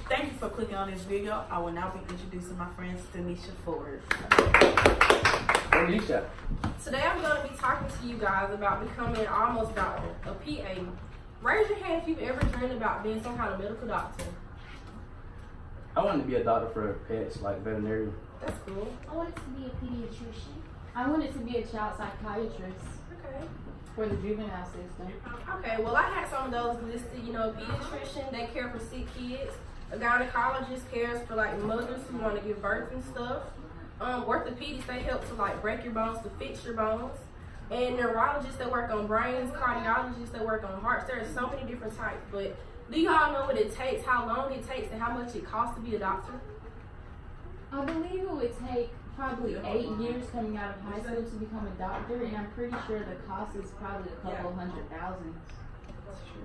Thank you for clicking on this video. I will now be introducing my friend Tanisha Ford. Tanisha. Today I'm going to be talking to you guys about becoming an almost doctor, a PA. Raise your hand if you've ever dreamed about being some kind of medical doctor. I wanted to be a doctor for pets, like veterinarian. That's cool. I wanted to be a pediatrician. I wanted to be a child psychiatrist Okay. for the juvenile system. Okay, well I had some of those listed, pediatrician, they care for sick kids. A gynecologist cares for like mothers who want to give birth and stuff. Orthopedics, they help to like break your bones, to fix your bones. And neurologists that work on brains, cardiologists that work on hearts. There are so many different types, but do you all know what it takes, how long it takes, and how much it costs to be a doctor? I believe it would take probably 8 years coming out of high school to become a doctor, and I'm pretty sure the cost is probably a couple $100,000. That's true.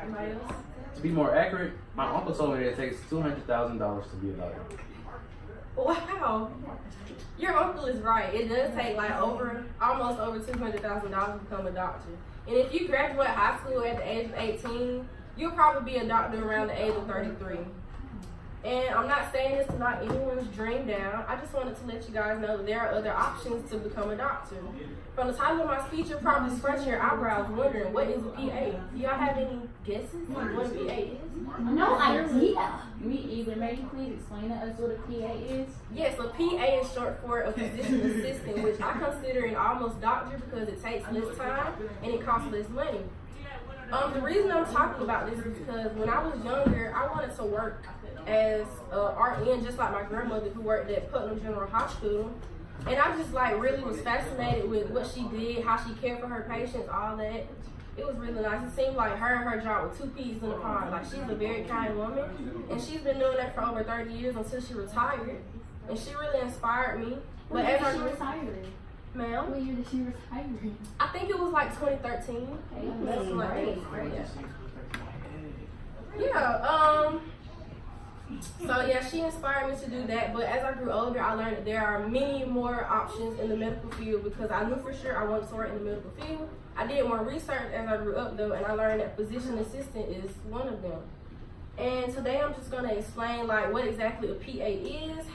Anybody else? To be more accurate, my uncle told me that it takes $200,000 to be a doctor. Wow. Your uncle is right. It does take like almost over $200,000 to become a doctor. And if you graduate high school at the age of 18, you'll probably be a doctor around the age of 33. And I'm not saying this to knock anyone's dream down. I just wanted to let you guys know that there are other options to become a doctor. From the title of my speech, you're probably scratching your eyebrows wondering, what is a PA? Do y'all have any guesses on what a PA is? No idea. Me either. Maybe please explain to us what a PA is? Yes, a PA is short for a physician assistant, which I consider an almost doctor because it takes less time and it costs less money. The reason I'm talking about this is because when I was younger, I wanted to work as RN, just like my grandmother who worked at Putnam General Hospital. And I just like really was fascinated with what she did, how she cared for her patients, all that. It was really nice. It seemed like her and her job were two peas in a pod. Like, she's a very kind woman, and she's been doing that for over 30 years until she retired. And she really inspired me. But as I ma'am, What year did she retire? I think it was like 2013. That's like So yeah, she inspired me to do that. But as I grew older, I learned that there are many more options in the medical field because I knew for sure I wanted to work in the medical field. I did more research as I grew up though, and I learned that physician assistant is one of them. And today I'm just gonna explain like what exactly a PA is,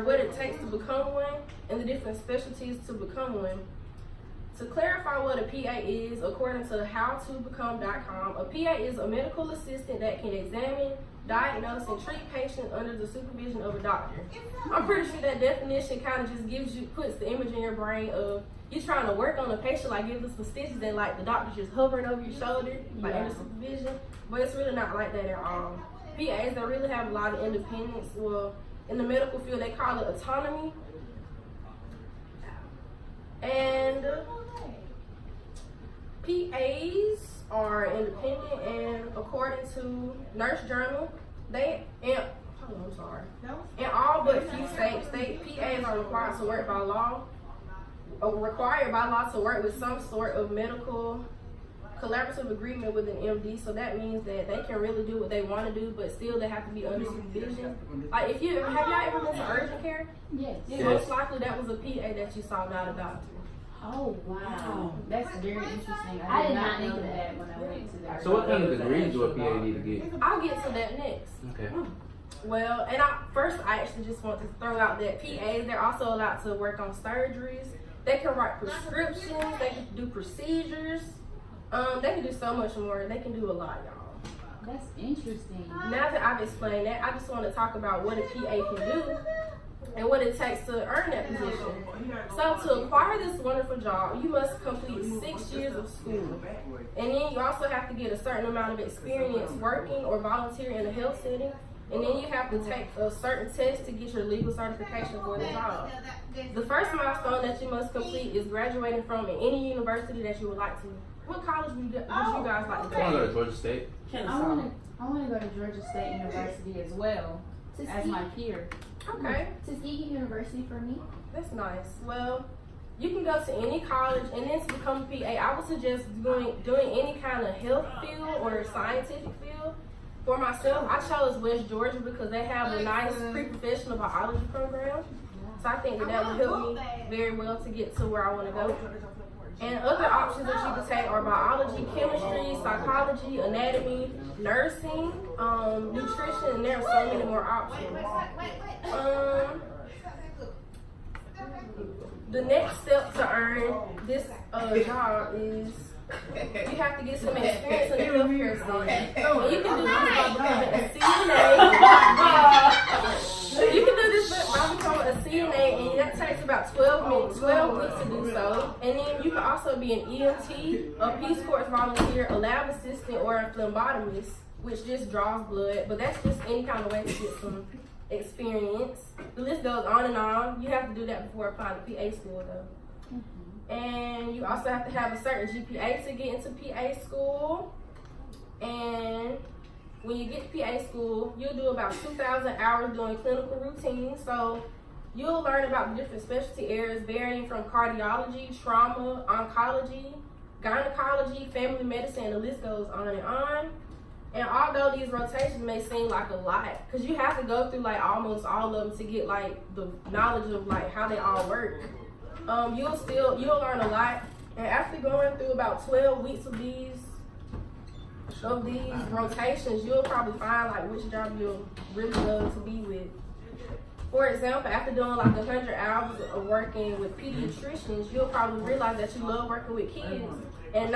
what it takes to become one, and the different specialties to become one. To clarify what a PA is, according to howtobecome.com, a PA is a medical assistant that can examine, diagnose, and treat patients under the supervision of a doctor. I'm pretty sure that definition kind of just puts the image in your brain of you trying to work on a patient, like give us some stitches and like the doctor's just hovering over your shoulder, like under supervision. But it's really not like that at all. PAs, they really have a lot of independence. Well, in the medical field, they call it autonomy. And PAs are independent, and according to Nurse Journal, in all but few states, PAs are required by law to work with some sort of medical collaborative agreement with an MD. So that means that they can really do what they want to do, but still they have to be under supervision. Like have y'all ever been to urgent care? Yes. Most likely that was a PA that you saw, not a doctor. Oh, wow. That's very interesting. I I did did not not know know that when I went to that. So what kind of degrees do a PA need to get? I'll get to that next. Okay. Well, and I actually just want to throw out that PAs, they're also allowed to work on surgeries. They can write prescriptions. They can do procedures. They can do so much more. They can do a lot, y'all. That's interesting. Now that I've explained that, I just want to talk about what a PA can do and what it takes to earn that position. So to acquire this wonderful job, you must complete 6 years of school. And then you also have to get a certain amount of experience working or volunteering in a health setting. And then you have to take a certain test to get your legal certification for the job. The first milestone that you must complete is graduating from any university that you would like to. What college would you guys like to I want to go go to Georgia State. I want to go to Georgia State University as well as my peer. Okay, Tuskegee University for me. that's nice. Well, you can go to any college, and then to become a PA, I would suggest doing any kind of health field or scientific field. For myself, I chose West Georgia because they have a nice pre-professional biology program. So I think that would help me very well to get to where I want to go. And other options that you can take are biology, chemistry, psychology, anatomy, nursing, nutrition, and there are so many more options. The next step to earn this job is you have to get some experience in the healthcare setting. And you can do this by becoming a CNA. You can do this by becoming a CNA, and that takes about 12 weeks to do so. And then you can also be an EMT, a Peace Corps volunteer, a lab assistant, or a phlebotomist, which just draws blood. But that's just any kind of way to get some experience. The list goes on and on. You have to do that before applying to PA school, though. And you also have to have a certain GPA to get into PA school. And when you get to PA school, you'll do about 2,000 hours doing clinical routines. So you'll learn about the different specialty areas varying from cardiology, trauma, oncology, gynecology, family medicine, and the list goes on and on. And although these rotations may seem like a lot, because you have to go through like almost all of them to get like the knowledge of like how they all work. You'll learn a lot. And after going through about 12 weeks of these rotations, you'll probably find like which job you'll really love to be with. For example, after doing like 100 hours of working with pediatricians, you'll probably realize that you love working with kids and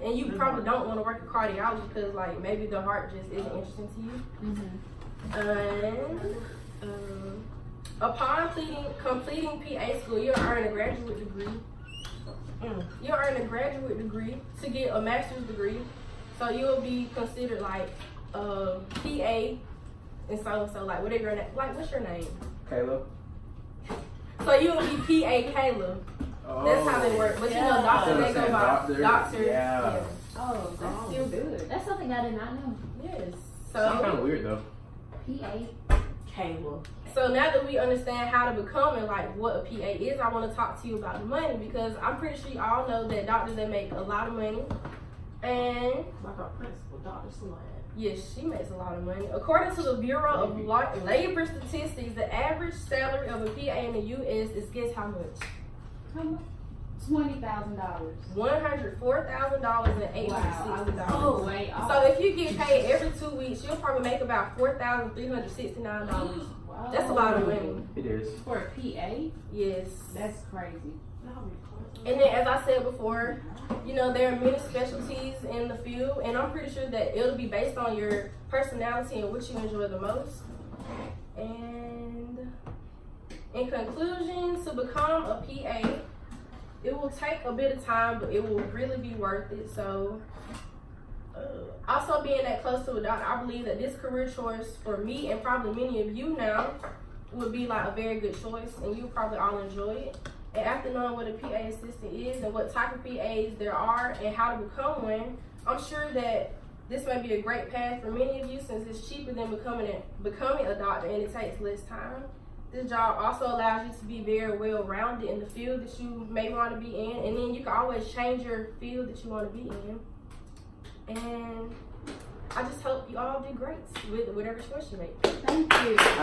and you probably don't want to work in cardiology because like maybe the heart just isn't interesting to you. Upon completing PA school, you'll earn a graduate degree. You'll earn a graduate degree to get a master's degree. So you'll be considered like PA and so like whatever your name, like what's your name? Caleb. So you'll be PA Caleb. That's how they work. But you know, doctor, they go by doctor. Yeah. Oh, that's still good. That's something I did not know. Yes. Sounds kind So of weird though. PA. Cable. So now that we understand how to become and like what a PA is, I want to talk to you about the money because I'm pretty sure you all know that doctors, they make a lot of money. And Like our principal, Dr. Salat. yes, she makes a lot of money. According to the Bureau of Labor Statistics, the average salary of a PA in the U.S. is, guess how much? How much? $20,000. $104,000 and $860. Oh, way off. So if you get paid every 2 weeks, you'll probably make about $4,369. Wow. That's a lot of money. It is. For a PA? Yes. That's crazy. And then, as I said before, you know, there are many specialties in the field, and I'm pretty sure that it'll be based on your personality and what you enjoy the most. And in conclusion, to become a PA, it will take a bit of time, but it will really be worth it. So, also being that close to a doctor, I believe that this career choice for me and probably many of you now would be like a very good choice, and you'll probably all enjoy it. And after knowing what a PA assistant is and what type of PAs there are and how to become one, I'm sure that this may be a great path for many of you since it's cheaper than becoming a doctor and it takes less time. This job also allows you to be very well-rounded in the field that you may want to be in, and then you can always change your field that you want to be in. And I just hope you all do great with whatever choice you make. Thank you. I